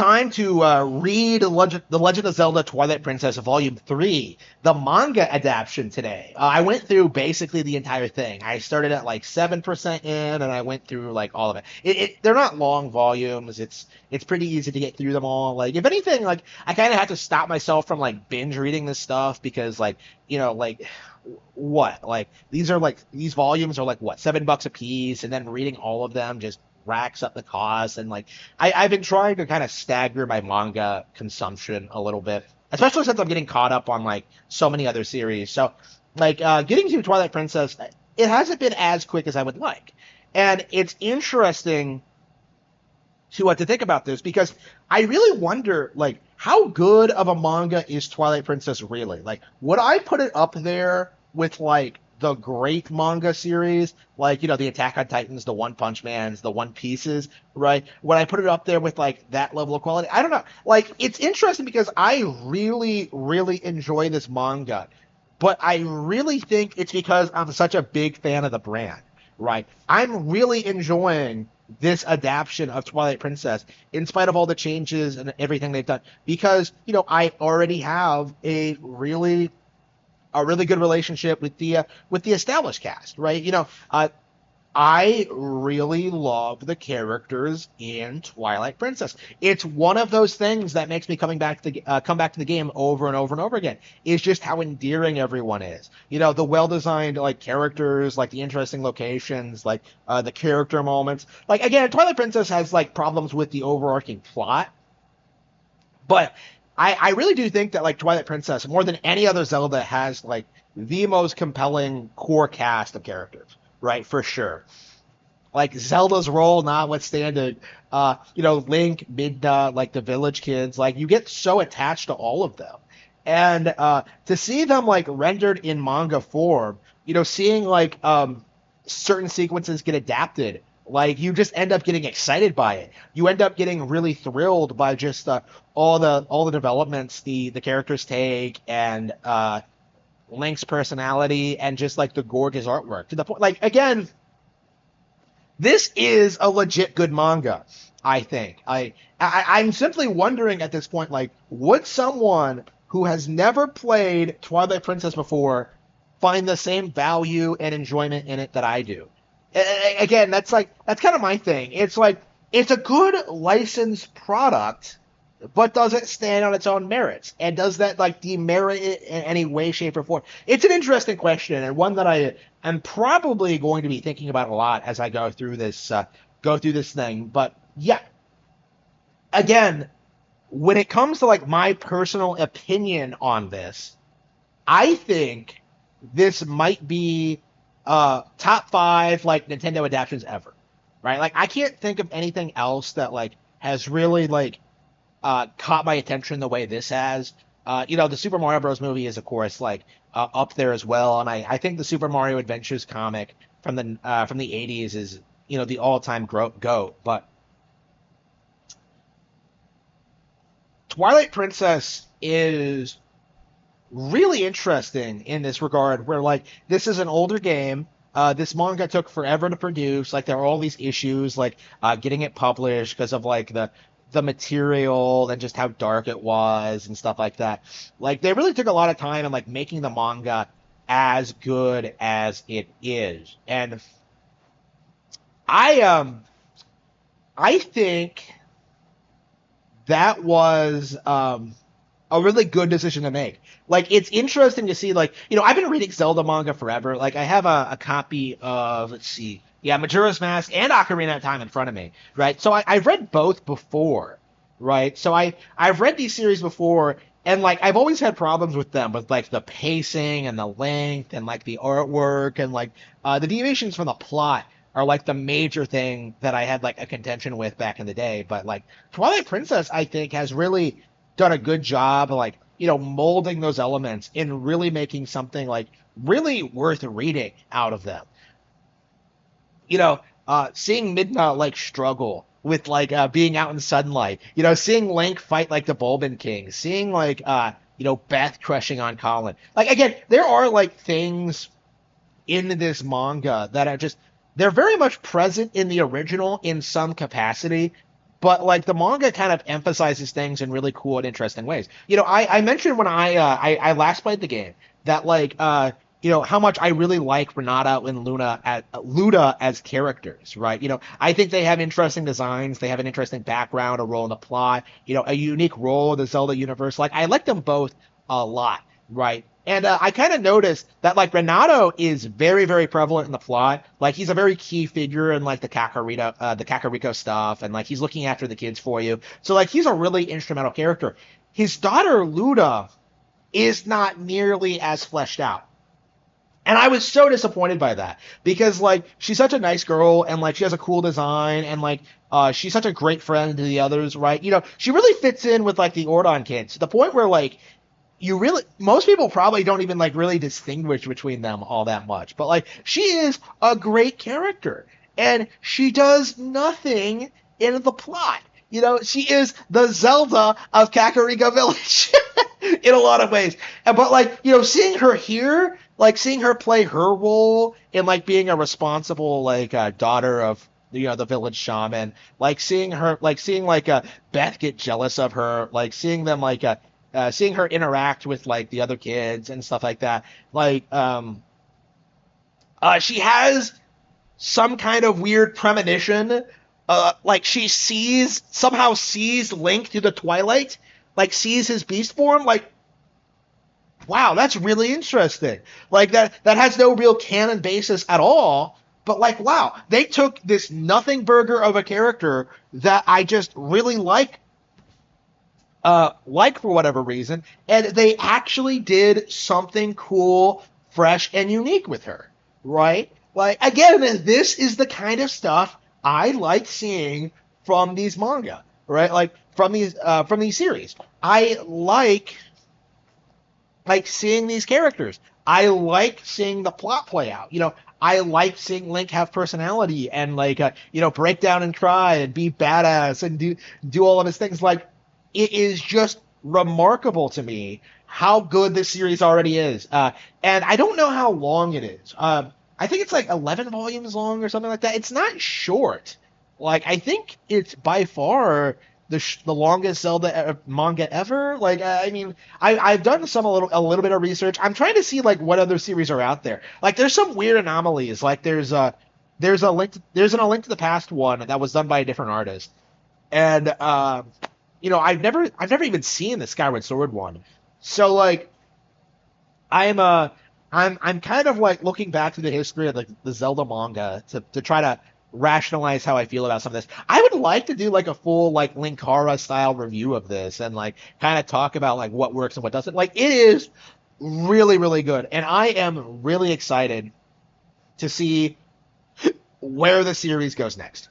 time to read The Legend of Zelda Twilight Princess Volume 3, the manga adaptation today. I went through basically the entire thing. I started at like 7% in, and I went through like all of it. They're not long volumes. It's pretty easy to get through them all. Like, if anything, like, I kind of have to stop myself from like binge reading this stuff because, like, like, what? Like, these volumes are like, what, $7 a piece, and then reading all of them just racks up the cost. And like, I've been trying to kind of stagger my manga consumption a little bit, especially since I'm getting caught up on like so many other series. So like, getting to Twilight Princess, it hasn't been as quick as I would like. And it's interesting to think about this, because I really wonder, like, how good of a manga is Twilight Princess really? Like, would I put it up there with like the great manga series, like, the Attack on Titans, the One Punch Mans, the One Pieces, right? Would I put it up there with like that level of quality? I don't know. Like, it's interesting because I really, really enjoy this manga, but I really think it's because I'm such a big fan of the brand, right? I'm really enjoying this adaptation of Twilight Princess, in spite of all the changes and everything they've done, because I already have a really good relationship with the established cast, right? I really love the characters in Twilight Princess. It's one of those things that makes me come back to the game over and over and over again. Is just how endearing everyone is. The well-designed like characters, like the interesting locations, like the character moments. Like, again, Twilight Princess has like problems with the overarching plot, but I really do think that like Twilight Princess, more than any other Zelda, has like the most compelling core cast of characters, right? For sure. Like, Zelda's role notwithstanding, Link, Midna, like the village kids, like, you get so attached to all of them. And to see them like rendered in manga form, seeing like certain sequences get adapted, like, you just end up getting excited by it. You end up getting really thrilled by just all the developments the characters take, and Link's personality, and just like the gorgeous artwork, to the point, like, again, this is a legit good manga. I think I'm simply wondering at this point, like, would someone who has never played Twilight Princess before find the same value and enjoyment in it that I do? Again, that's kind of my thing. It's like, it's a good licensed product, but does it stand on its own merits? And does that like demerit it in any way, shape, or form? It's an interesting question, and one that I am probably going to be thinking about a lot as I go through this thing. But yeah, again, when it comes to like my personal opinion on this, I think this might be top 5 like Nintendo adaptations ever, right? Like, I can't think of anything else that like has really like caught my attention the way this has. The Super Mario Bros. Movie is, of course, like up there as well, and I think the Super Mario Adventures comic from the 80s is the all-time GOAT. But Twilight Princess is really interesting in this regard, where like, this is an older game. This manga took forever to produce. Like, there are all these issues, like getting it published because of like the material and just how dark it was and stuff like that. Like, they really took a lot of time in like making the manga as good as it is. And I think that was a really good decision to make. Like, it's interesting to see, like, I've been reading Zelda manga forever. Like, I have a copy of, let's see, yeah, Majora's Mask and Ocarina of Time in front of me, right? So I've read both before, right? So I've read these series before, and like, I've always had problems with them, with like the pacing and the length and like the artwork, and like the deviations from the plot are like the major thing that I had like a contention with back in the day. But like, Twilight Princess, I think, has really done a good job of like, molding those elements and really making something like really worth reading out of them. Seeing Midna like struggle with like being out in sunlight, seeing Link fight like the Bulbin King, seeing like Beth crushing on Colin. Like, again, there are like things in this manga that are just, they're very much present in the original in some capacity, but like the manga kind of emphasizes things in really cool and interesting ways. I mentioned when I last played the game that how much I really like Renata and Luda as characters, right? I think they have interesting designs, they have an interesting background, a role in the plot, a unique role in the Zelda universe. Like I like them both a lot, right? And I kind of noticed that like Renato is very, very prevalent in the plot. Like he's a very key figure in like the Kakariko stuff, and like he's looking after the kids for you. So like he's a really instrumental character. His daughter Luda is not nearly as fleshed out. And I was so disappointed by that because like she's such a nice girl and like she has a cool design and like she's such a great friend to the others, right? She really fits in with like the Ordon kids to the point where like you really most people probably don't even like really distinguish between them all that much. But like she is a great character and she does nothing in the plot. She is the Zelda of Kakariko Village in a lot of ways. But like, seeing her here, like seeing her play her role in like being a responsible like daughter of the village shaman, like seeing Beth get jealous of her, like seeing them seeing her interact with like the other kids and stuff like that. Like she has some kind of weird premonition. Like she somehow sees Link through the Twilight, like sees his beast form. Like, wow, that's really interesting. Like that has no real canon basis at all. But like, wow, they took this nothing burger of a character that I just really like for whatever reason, and they actually did something cool, fresh, and unique with her, right? Like again, this is the kind of stuff I like seeing from these manga, right? Like from these series. I like seeing these characters. I like seeing the plot play out. I like seeing Link have personality and break down and cry and be badass and do all of his things. Like it is just remarkable to me how good this series already is. And I don't know how long it is. I think it's like 11 volumes long or something like that. It's not short. Like I think it's by far the longest Zelda manga ever. Like I mean, I've done a little bit of research. I'm trying to see like what other series are out there. Like there's some weird anomalies. Like there's a Link to the Past one that was done by a different artist, and I've never even seen the Skyward Sword one. So like I'm kind of like looking back to the history of the Zelda manga to try to rationalize how I feel about some of this. I would like to do like a full like Linkara style review of this and like kind of talk about like what works and what doesn't. Like it is really, really good. And I am really excited to see where the series goes next.